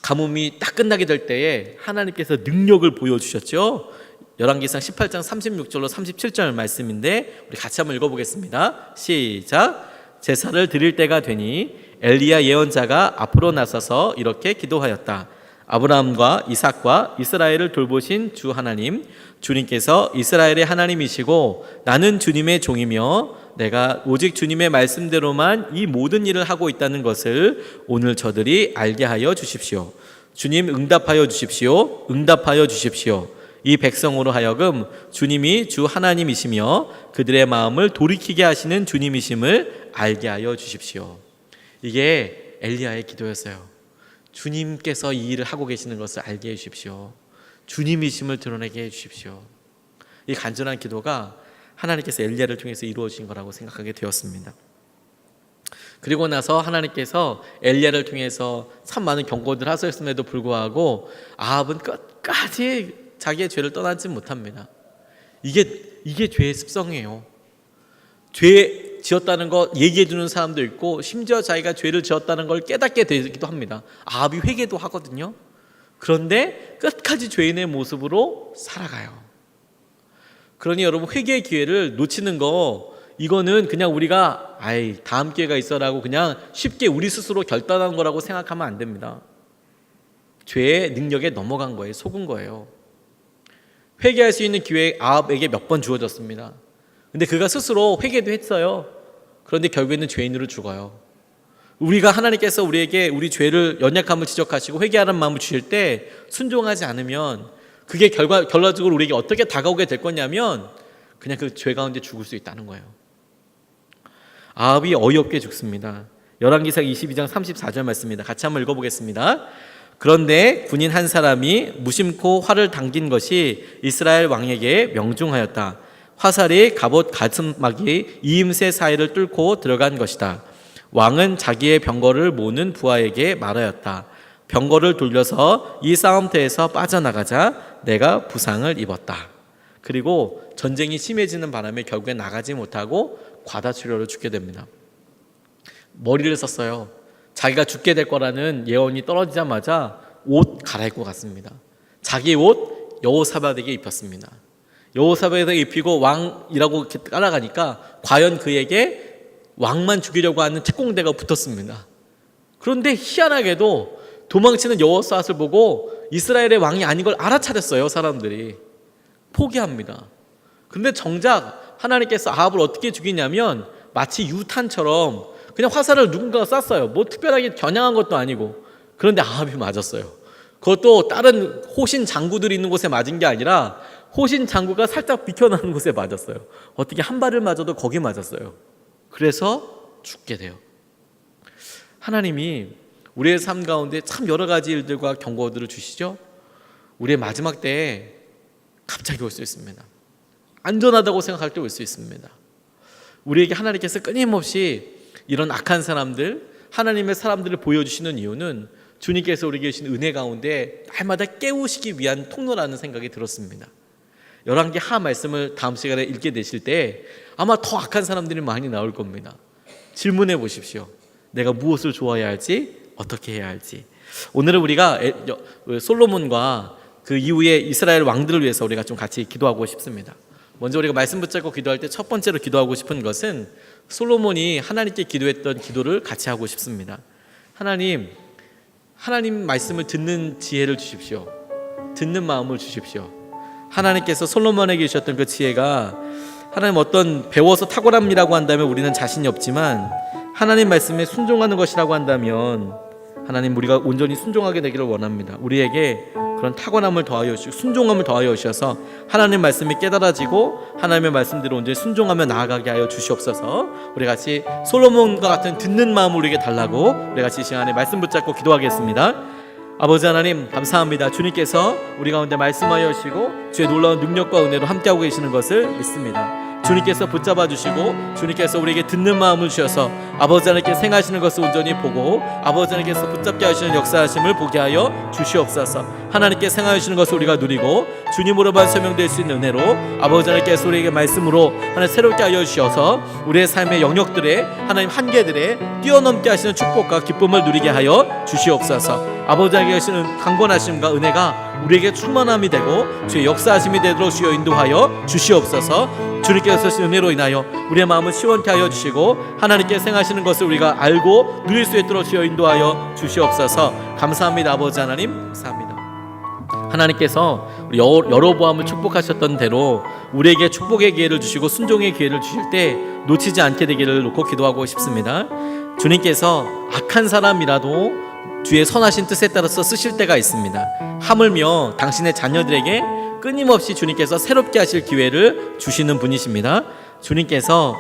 가뭄이 딱 끝나게 될 때에 하나님께서 능력을 보여주셨죠. 열왕기상 18장 36절로 37절 말씀인데 우리 같이 한번 읽어보겠습니다. 시작. 제사를 드릴 때가 되니 엘리야 예언자가 앞으로 나서서 이렇게 기도하였다. 아브라함과 이삭과 이스라엘을 돌보신 주 하나님, 주님께서 이스라엘의 하나님이시고 나는 주님의 종이며 내가 오직 주님의 말씀대로만 이 모든 일을 하고 있다는 것을 오늘 저들이 알게 하여 주십시오. 주님 응답하여 주십시오. 응답하여 주십시오. 이 백성으로 하여금 주님이 주 하나님이시며 그들의 마음을 돌이키게 하시는 주님이심을 알게 하여 주십시오. 이게 엘리야의 기도였어요. 주님께서 이 일을 하고 계시는 것을 알게 해 주십시오. 주님이심을 드러내게 해 주십시오. 이 간절한 기도가 하나님께서 엘리야를 통해서 이루어진 거라고 생각하게 되었습니다. 그리고 나서 하나님께서 엘리야를 통해서 참 많은 경고들을 하셨음에도 불구하고 아합은 끝까지 자기의 죄를 떠나지 못합니다. 이게 죄의 습성이에요. 죄 지었다는 거 얘기해 주는 사람도 있고 심지어 자기가 죄를 지었다는 걸 깨닫게 되기도 합니다. 아합이 회개도 하거든요. 그런데 끝까지 죄인의 모습으로 살아가요. 그러니 여러분, 회개의 기회를 놓치는 거, 이거는 그냥 우리가 다음 기회가 있어라고 그냥 쉽게 우리 스스로 결단한 거라고 생각하면 안 됩니다. 죄의 능력에 넘어간 거예요. 속은 거예요. 회개할 수 있는 기회 아합에게 몇 번 주어졌습니다. 근데 그가 스스로 회개도 했어요. 그런데 결국에는 죄인으로 죽어요. 우리가 하나님께서 우리에게 우리 죄를 연약함을 지적하시고 회개하라는 마음을 주실 때 순종하지 않으면 그게 결과적으로 우리에게 어떻게 다가오게 될 거냐면 그냥 그 죄 가운데 죽을 수 있다는 거예요. 아합이 어이없게 죽습니다. 열왕기상 22장 34절 말씀입니다. 같이 한번 읽어보겠습니다. 그런데 군인 한 사람이 무심코 활을 당긴 것이 이스라엘 왕에게 명중하였다. 화살이 갑옷 가슴막이 이임새 사이를 뚫고 들어간 것이다. 왕은 자기의 병거를 모는 부하에게 말하였다. 병거를 돌려서 이 싸움터에서 빠져나가자 내가 부상을 입었다. 그리고 전쟁이 심해지는 바람에 결국에 나가지 못하고 과다출혈로 죽게 됩니다. 머리를 썼어요. 자기가 죽게 될 거라는 예언이 떨어지자마자 옷 갈아입고 갔습니다. 자기 옷 여호사밧에게 입혔습니다. 여호사밧에게 입히고 왕이라고 따라가니까 과연 그에게 왕만 죽이려고 하는 특공대가 붙었습니다. 그런데 희한하게도 도망치는 여호사밧을 보고 이스라엘의 왕이 아닌 걸 알아차렸어요. 사람들이 포기합니다. 그런데 정작 하나님께서 아합을 어떻게 죽이냐면 마치 유탄처럼 그냥 화살을 누군가가 쐈어요. 뭐 특별하게 겨냥한 것도 아니고. 그런데 아합이 맞았어요. 그것도 다른 호신 장구들이 있는 곳에 맞은 게 아니라 호신 장구가 살짝 비켜나는 곳에 맞았어요. 어떻게 한 발을 맞아도 거기 맞았어요. 그래서 죽게 돼요. 하나님이 우리의 삶 가운데 참 여러 가지 일들과 경고들을 주시죠. 우리의 마지막 때에 갑자기 올 수 있습니다. 안전하다고 생각할 때 올 수 있습니다. 우리에게 하나님께서 끊임없이 이런 악한 사람들, 하나님의 사람들을 보여주시는 이유는 주님께서 우리에게 주신 은혜 가운데 날마다 깨우시기 위한 통로라는 생각이 들었습니다. 열왕기 하 말씀을 다음 시간에 읽게 되실 때 아마 더 악한 사람들이 많이 나올 겁니다. 질문해 보십시오. 내가 무엇을 좋아해야 할지, 어떻게 해야 할지. 오늘은 우리가 솔로몬과 그 이후에 이스라엘 왕들을 위해서 우리가 좀 같이 기도하고 싶습니다. 먼저 우리가 말씀 붙잡고 기도할 때 첫 번째로 기도하고 싶은 것은 솔로몬이 하나님께 기도했던 기도를 같이 하고 싶습니다. 하나님 말씀을 듣는 지혜를 주십시오. 듣는 마음을 주십시오. 하나님께서 솔로몬에게 주셨던 그 지혜가 하나님 어떤 배워서 탁월함이라고 한다면 우리는 자신이 없지만 하나님 말씀에 순종하는 것이라고 한다면 하나님 우리가 온전히 순종하게 되기를 원합니다. 우리에게 그런 타고남을 더하여 주시고 순종함을 더하여 주셔서 하나님 말씀이 깨달아지고 하나님의 말씀대로 온전히 순종하며 나아가게 하여 주시옵소서. 우리 같이 솔로몬과 같은 듣는 마음을 우리에게 달라고 우리 같이 이 시간에 말씀 붙잡고 기도하겠습니다. 아버지 하나님 감사합니다. 주님께서 우리 가운데 말씀하여 주시고 주의 놀라운 능력과 은혜로 함께하고 계시는 것을 믿습니다. 주님께서 붙잡아 주시고 주님께서 우리에게 듣는 마음을 주셔서 아버지 하나님께 생하시는 것을 온전히 보고 아버지 하나님께서 붙잡게 하시는 역사하심을 보게 하여 주시옵소서. 하나님께 생하시는 것을 우리가 누리고 주님으로만 설명될 수 있는 은혜로 아버지 하나님께서 우리에게 말씀으로 하나님 새롭게 하여 주셔서 우리의 삶의 영역들에 하나님 한계들에 뛰어넘게 하시는 축복과 기쁨을 누리게 하여 주시옵소서. 아버지 하나님께 하시는 강권하심과 은혜가 우리에게 충만함이 되고 주의 역사하심이 되도록 주여 인도하여 주시옵소서. 주님께서 주신 은혜로 인하여 우리의 마음을 시원케 하여 주시고 하나님께 생하시는 것을 우리가 알고 누릴 수 있도록 주여 인도하여 주시옵소서. 감사합니다. 아버지 하나님 감사합니다. 하나님께서 우리 여로보암을 축복하셨던 대로 우리에게 축복의 기회를 주시고 순종의 기회를 주실 때 놓치지 않게 되기를 놓고 기도하고 싶습니다. 주님께서 악한 사람이라도 주의 선하신 뜻에 따라서 쓰실 때가 있습니다. 하물며 당신의 자녀들에게 끊임없이 주님께서 새롭게 하실 기회를 주시는 분이십니다. 주님께서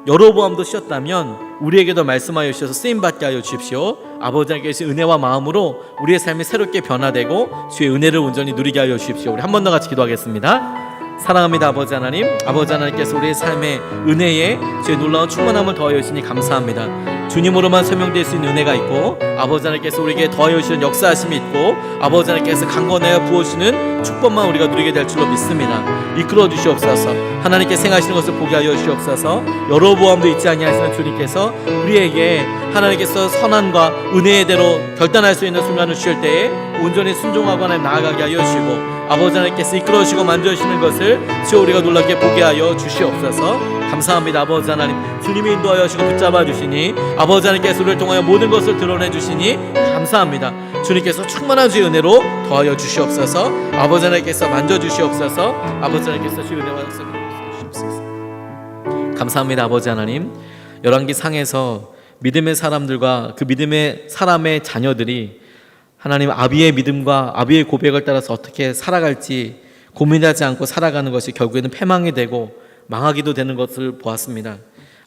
여로보암도 쓰셨다면 우리에게도 말씀하여 주셔서 쓰임받게 하여 주십시오. 아버지에게 주신 은혜와 마음으로 우리의 삶이 새롭게 변화되고 주의 은혜를 온전히 누리게 하여 주십시오. 우리 한 번 더 같이 기도하겠습니다. 사랑합니다. 아버지 하나님, 아버지 하나님께서 우리의 삶의 은혜에 주의 놀라운 충만함을 더하여 주시니 감사합니다. 주님으로만 설명될 수 있는 은혜가 있고 아버지 하나님께서 우리에게 더하여 주시는 역사하심이 있고 아버지 하나님께서 강건하여 부어주시는 축복만 우리가 누리게 될 줄로 믿습니다. 이끌어 주시옵소서. 하나님께 생하시는 것을 보게 하여 주시옵소서. 여로보암도 잊지 아니하시는 주님께서 우리에게 하나님께서 선함과 은혜의 대로 결단할 수 있는 순간을 주실 때에 온전히 순종하고 하나님 나아가게 하여 주시고 아버지 하나님께서 이끌어 주시고 만져주시는 것을 주여 우리가 놀랍게 보게 하여 주시옵소서. 감사합니다. 아버지 하나님, 주님이 인도하여 주시고 붙잡아 주시니 아버지 하나님께서 우리를 통하여 모든 것을 드러내 주시니 감사합니다. 주님께서 충만한 주의 은혜로 더하여 주시옵소서. 아버지 하나님께서 만져주시옵소서. 아버지 하나님께서 주의 은혜와 역사를 주시옵소서. 감사합니다. 아버지 하나님, 열왕기 상에서 믿음의 사람들과 그 믿음의 사람의 자녀들이 하나님 아비의 믿음과 아비의 고백을 따라서 어떻게 살아갈지 고민하지 않고 살아가는 것이 결국에는 패망이 되고 망하기도 되는 것을 보았습니다.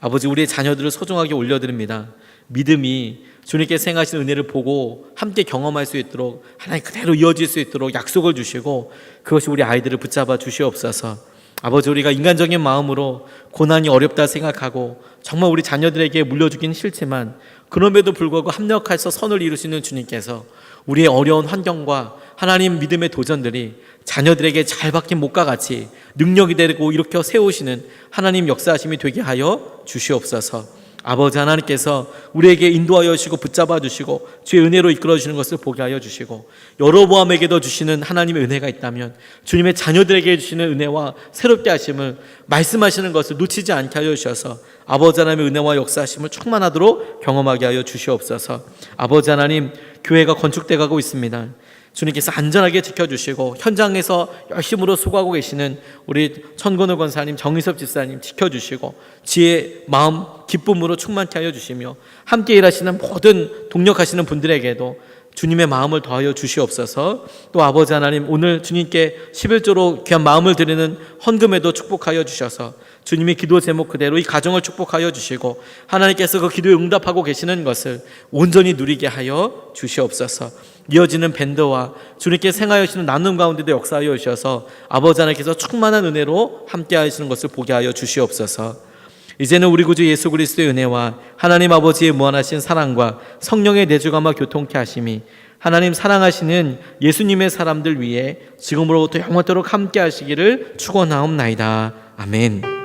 아버지, 우리의 자녀들을 소중하게 올려드립니다. 믿음이 주님께 생하신 은혜를 보고 함께 경험할 수 있도록 하나님 그대로 이어질 수 있도록 약속을 주시고 그것이 우리 아이들을 붙잡아 주시옵소서. 아버지, 우리가 인간적인 마음으로 고난이 어렵다 생각하고 정말 우리 자녀들에게 물려주긴 싫지만 그럼에도 불구하고 합력해서 선을 이루시는 주님께서 우리의 어려운 환경과 하나님 믿음의 도전들이 자녀들에게 잘 박힌 목과 같이 능력이 되고 일으켜 세우시는 하나님 역사하심이 되게 하여 주시옵소서. 아버지 하나님께서 우리에게 인도하여 주시고 붙잡아 주시고 주의 은혜로 이끌어 주시는 것을 보게 하여 주시고 여로보암에게도 주시는 하나님의 은혜가 있다면 주님의 자녀들에게 주시는 은혜와 새롭게 하심을 말씀하시는 것을 놓치지 않게 하여 주셔서 아버지 하나님의 은혜와 역사하심을 충만하도록 경험하게 하여 주시옵소서. 아버지 하나님, 교회가 건축돼 가고 있습니다. 주님께서 안전하게 지켜주시고 현장에서 열심으로 수고하고 계시는 우리 천건우 권사님, 정희섭 집사님 지켜주시고 지혜, 마음, 기쁨으로 충만케 하여 주시며 함께 일하시는 모든 동력하시는 분들에게도 주님의 마음을 더하여 주시옵소서. 또 아버지 하나님, 오늘 주님께 11조로 귀한 마음을 드리는 헌금에도 축복하여 주셔서 주님의 기도 제목 그대로 이 가정을 축복하여 주시고 하나님께서 그 기도에 응답하고 계시는 것을 온전히 누리게 하여 주시옵소서. 이어지는 밴드와 주님께 생하여시는 나눔 가운데도 역사하여 주셔서 아버지 하나님께서 충만한 은혜로 함께 하시는 것을 보게 하여 주시옵소서. 이제는 우리 구주 예수 그리스도의 은혜와 하나님 아버지의 무한하신 사랑과 성령의 내주감과 교통케 하심이 하나님 사랑하시는 예수님의 사람들 위해 지금으로부터 영원토록 함께 하시기를 축원하옵나이다. 아멘.